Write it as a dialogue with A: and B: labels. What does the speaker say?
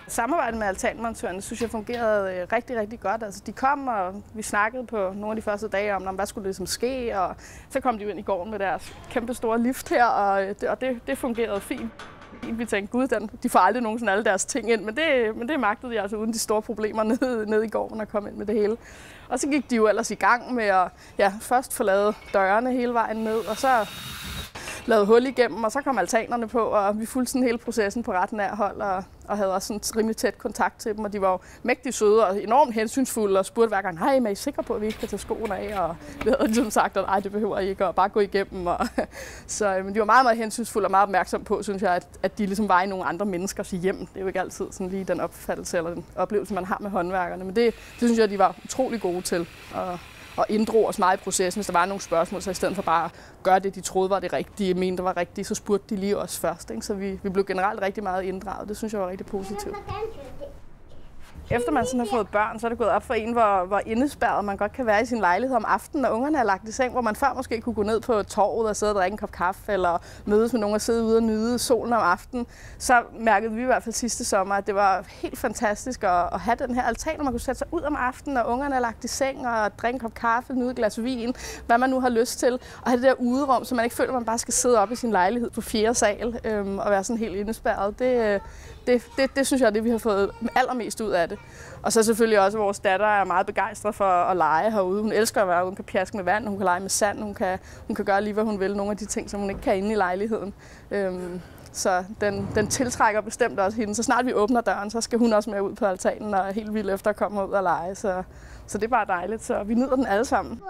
A: Samarbejdet med altanmontørerne synes jeg fungerede rigtig, rigtig godt. Altså, de kom, og vi snakkede på nogle af de første dage om, hvad skulle det ligesom ske, og så kom de jo ind i gården med deres kæmpe store lift her, og det fungerede fint. Vi tænkte, gud, de får aldrig nogensinde alle deres ting ind, men det magtede de altså uden de store problemer nede i gården og komme ind med det hele. Og så gik de jo ellers i gang med at først få lavet dørene hele vejen ned, og så lavet hul igennem, og så kom altanerne på, og vi fulgte sådan hele processen på ret nær hold, og havde også sådan rimelig tæt kontakt til dem, og de var jo mægtig søde og enormt hensynsfulde, og spurgte hver gang, hej, er I sikre på, at vi ikke kan tage skoene af? Og vi havde ligesom sagt, at nej, det behøver I ikke, og bare gå igennem. Så men de var meget, meget hensynsfulde og meget opmærksomme på, synes jeg, at de ligesom var i nogle andre menneskers hjem. Det er jo ikke altid sådan lige den opfattelse eller den oplevelse, man har med håndværkerne, men det synes jeg, de var utrolig gode til. Og inddrog os meget i processen, hvis der var nogle spørgsmål, så i stedet for bare at gøre det, de troede var det rigtige, mente var rigtigt, så spurgte de lige os først. Ikke? Så vi blev generelt rigtig meget inddraget. Det synes jeg var rigtig positivt. Efter man sådan har fået børn, så er det gået op for en, hvor indespærret man godt kan være i sin lejlighed om aftenen, når ungerne er lagt i seng, hvor man før måske kunne gå ned på torvet og sidde og drikke en kop kaffe, eller mødes med nogen og sidde ude og nyde solen om aftenen. Så mærkede vi i hvert fald sidste sommer, at det var helt fantastisk at have den her altan, hvor man kunne sætte sig ud om aftenen, når ungerne er lagt i seng, og drikke en kop kaffe, nyde et glas vin, hvad man nu har lyst til. Og have det der uderum, så man ikke føler, at man bare skal sidde op i sin lejlighed på 4. sal og være sådan helt indespærret. Det synes jeg er det, vi har fået allermest ud af det. Og så selvfølgelig også, at vores datter er meget begejstret for at lege herude. Hun elsker at være ude. Hun kan pjaske med vand, hun kan lege med sand, hun kan gøre lige, hvad hun vil. Nogle af de ting, som hun ikke kan inde i lejligheden. Så den tiltrækker bestemt også hende. Så snart vi åbner døren, så skal hun også med ud på altanen og er helt vildt efter at komme ud og lege. Så det er bare dejligt. Så vi nyder den alle sammen.